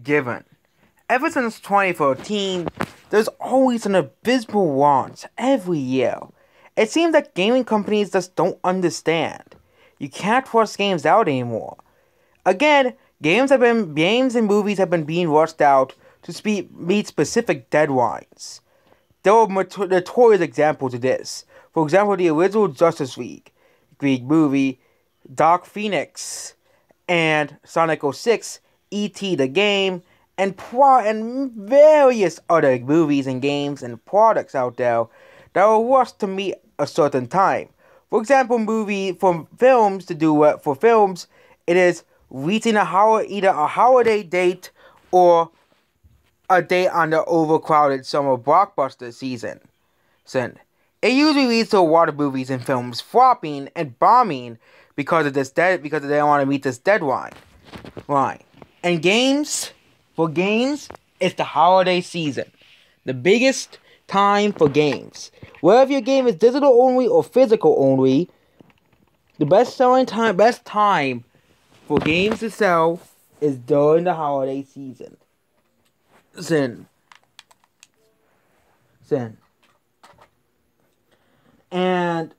given. Ever since 2013, there's always an abysmal launch every year. It seems that gaming companies just don't understand. You can't rush games out anymore. Again, games and movies have been being rushed out to meet specific deadlines. There are notorious examples of this. For example, the original Justice League movie, Dark Phoenix, and Sonic 06, E.T. the game, and various other movies and games and products out there that are rushed to meet a certain time. For example, for films, it is reaching either a holiday date or a date on the overcrowded summer blockbuster season. It usually leads to a lot of movies and films flopping and bombing because they don't want to meet this deadline. And for games, it's the holiday season. The biggest time for games. Whether your game is digital only or physical only, the best time for games to sell is during the holiday season. And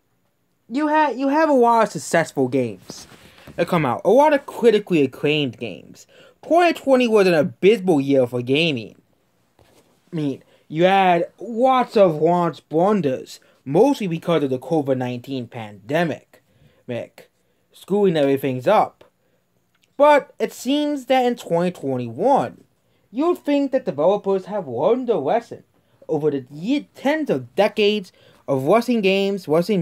you have a lot of successful games that come out. A lot of critically acclaimed games. 2020 was an abysmal year for gaming. You had lots of launch blunders, mostly because of the COVID-19 pandemic, screwing everything up. But it seems that in 2021, you'd think that developers have learned a lesson over the tens of decades of rushing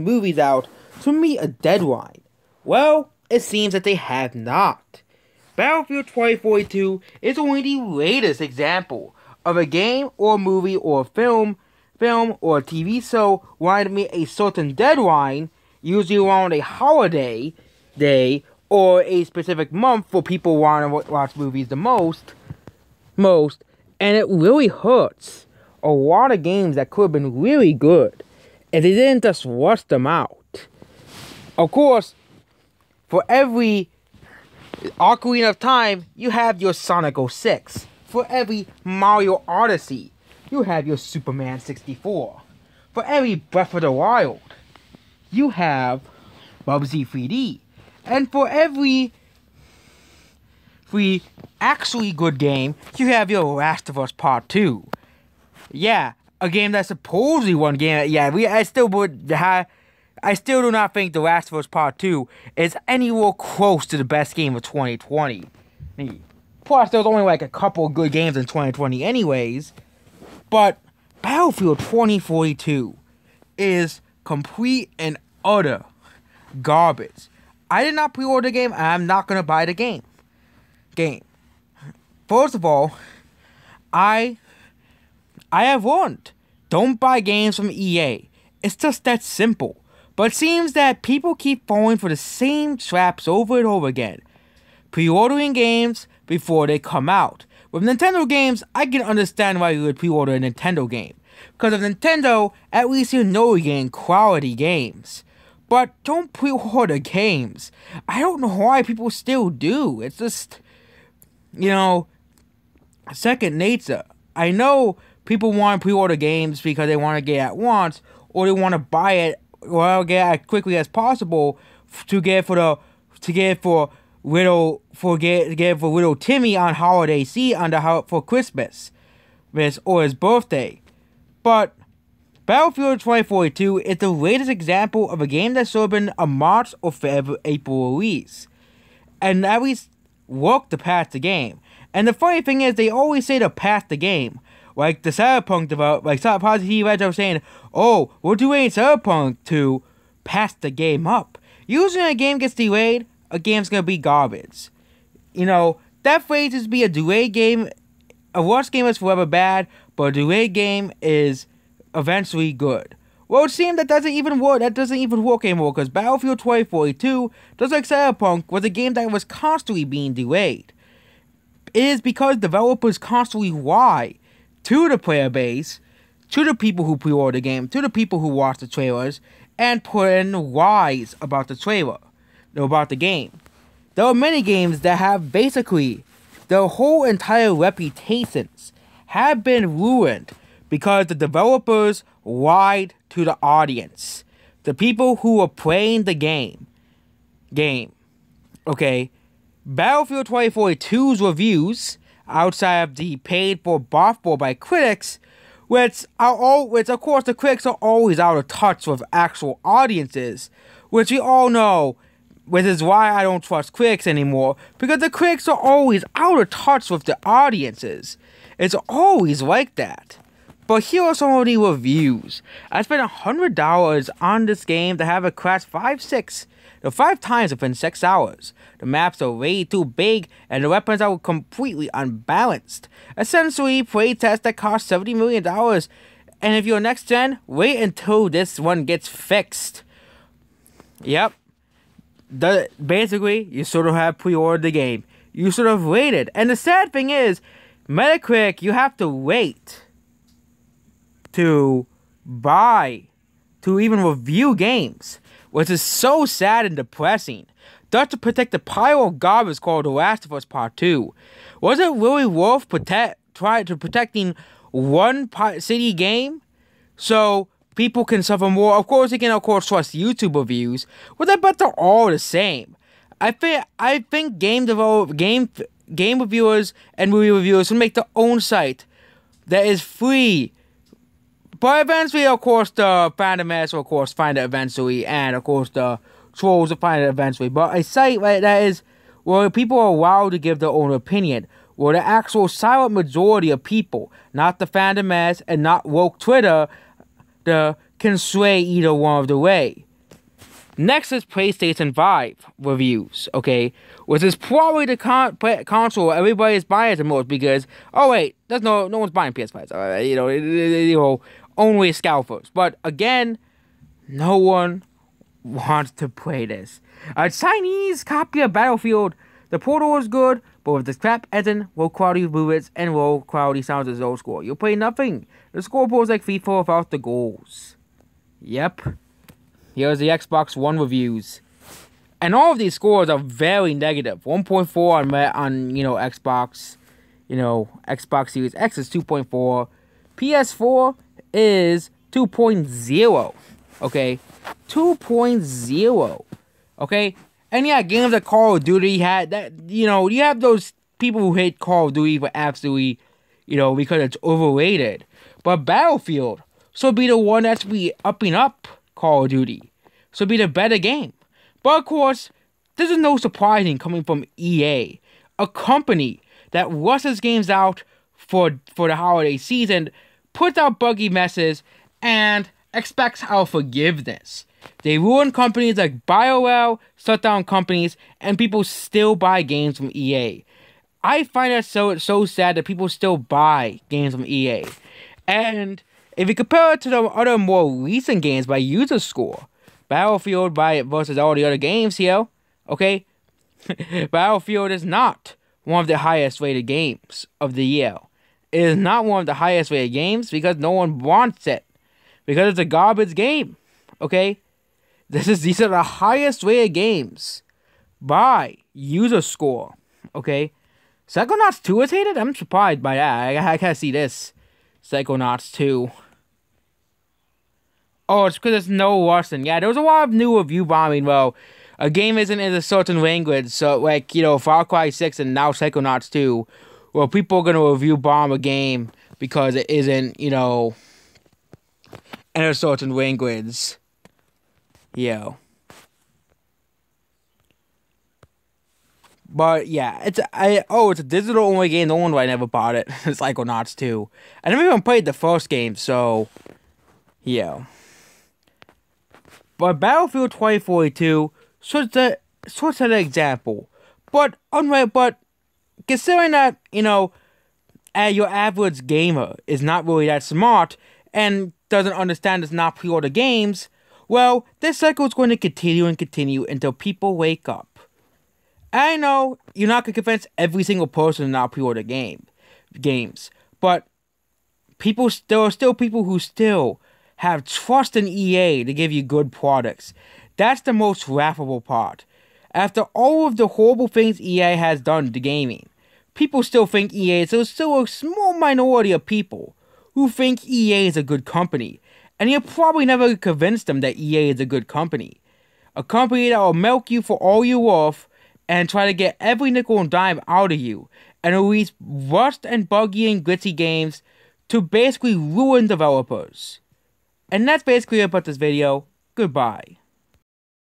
movies out to meet a deadline. Well, it seems that they have not. Battlefield 2042 is only the latest example of a game or movie or film or a TV show wanting to meet a certain deadline, usually around a holiday day or a specific month for people wanting to watch movies the most, and it really hurts a lot of games that could have been really good if they didn't just rush them out. Of course, for every Ocarina of Time, you have your Sonic 06. For every Mario Odyssey, you have your Superman 64. For every Breath of the Wild, you have Bubsy 3D. And for every actually good game, you have your Last of Us Part 2. Yeah, a game that supposedly one game. Yeah, I still do not think The Last of Us Part 2 is anywhere close to the best game of 2020. Plus, there was only like a couple of good games in 2020 anyways. But Battlefield 2042 is complete and utter garbage. I did not pre-order the game, and I'm not going to buy the game. First of all, I have warned. Don't buy games from EA. It's just that simple. But it seems that people keep falling for the same traps over and over again. Pre-ordering games before they come out. With Nintendo games, I can understand why you would pre-order a Nintendo game. Because of Nintendo, at least you know you're getting quality games. But don't pre-order games. I don't know why people still do. It's just, second nature. I know people want to pre-order games because they want to get it at once, or they want to buy it get it as quickly as possible to get for little Timmy on holiday for Christmas, or his birthday. But Battlefield 2042 is the latest example of a game that should have been a March or April release, and at least work to pass the game. And the funny thing is, they always say to pass the game. Like the Cyberpunk developer, Positive Red are saying, "Oh, we're doing Cyberpunk to pass the game up." Usually, when a game gets delayed, a game's gonna be garbage. That phrase is be a delayed game. A rushed game is forever bad, but a delayed game is eventually good. Well, it seems that doesn't even work. That doesn't even work anymore, because Battlefield 2042, just like Cyberpunk, was a game that was constantly being delayed. It is because developers constantly lie to the player base, to the people who pre-order the game, to the people who watch the trailers, and put in lies about the trailer, about the game. There are many games that have basically their whole entire reputations have been ruined because the developers lied to the audience. The people who were playing the game. Okay? Battlefield 2042's reviews, outside of the paid for boffball by critics, which of course the critics are always out of touch with actual audiences, which we all know, which is why I don't trust critics anymore, because the critics are always out of touch with the audiences. It's always like that. But here are some of the reviews. I spent $100 on this game to have it crash 5 times within 6 hours. The maps are way too big, and the weapons are completely unbalanced. Essentially, playtest that cost $70 million, and if you're next gen, wait until this one gets fixed. Yep. Basically, you sort of have pre-ordered the game. You sort of waited. And the sad thing is, Metacritic, you have to wait to even review games, which is so sad and depressing. Just to protect the pile of garbage called The Last of Us Part 2. Was it really worth protecting one city game so people can suffer more? Of course, you can trust YouTube reviews, but I bet they're all the same. I think game reviewers and movie reviewers should make their own site that is free. But eventually, of course, the fandoms will, of course, find it eventually, and, of course, the trolls will find it eventually. But a site that is where people are allowed to give their own opinion, where the actual silent majority of people, not the fandoms and not woke Twitter, can sway either one of the way. Next is PlayStation 5 reviews, okay? Which is probably the console everybody is buying the most because, oh wait, no one's buying PS5s, only scalpers. But again, no one wants to play this. A Chinese copy of Battlefield. The Portal is good, but with the crap engine, low quality movements, and low quality sounds is low score. You'll play nothing. The scoreboard is like FIFA without the goals. Yep. Here's the Xbox One reviews. And all of these scores are very negative. 1.4 on Xbox. Xbox Series X is 2.4. PS4 is 2.0. Okay? 2.0. Okay? And yeah, games like Call of Duty had that, you have those people who hate Call of Duty for absolutely, because it's overrated. But Battlefield should be the one that's be upping up Call of Duty. Should be the better game. But of course, this is no surprising coming from EA, a company that rushes games out for the holiday season, puts out buggy messes, and expects our forgiveness. They ruin companies like BioWare, shut down companies, and people still buy games from EA. I find it so sad that people still buy games from EA. And if you compare it to the other more recent games by user score, Battlefield versus all the other games here, okay? Battlefield is not one of the highest rated games of the year. It is not one of the highest rated games because no one wants it. Because it's a garbage game, okay? These are the highest rated games by user score, okay? Psychonauts 2 is hated? I'm surprised by that. I can't see this. Psychonauts 2. Oh, it's because it's no Russian. Yeah, there was a lot of new review bombing. Well, a game isn't in a certain language, so like, Far Cry 6 and now Psychonauts 2, well, people are going to review bomb a game because it isn't, in a certain language. But yeah, it's a digital only game. No wonder I never bought it. It's Psychonauts 2. I never even played the first game, so yeah. But Battlefield 2042 sort of an example. But considering that, your average gamer is not really that smart and doesn't understand it's not pre-order games, well, this cycle is going to continue and continue until people wake up. I know you're not going to convince every single person to not pre-order games, but there are still people who still have trust in EA to give you good products. That's the most laughable part. After all of the horrible things EA has done to gaming, people still think EA is still a small minority of people who think EA is a good company, and you'll probably never convince them that EA is a good company. A company that will milk you for all you're worth and try to get every nickel and dime out of you, and release rushed and buggy and glitchy games to basically ruin developers. And that's basically it about this video. Goodbye.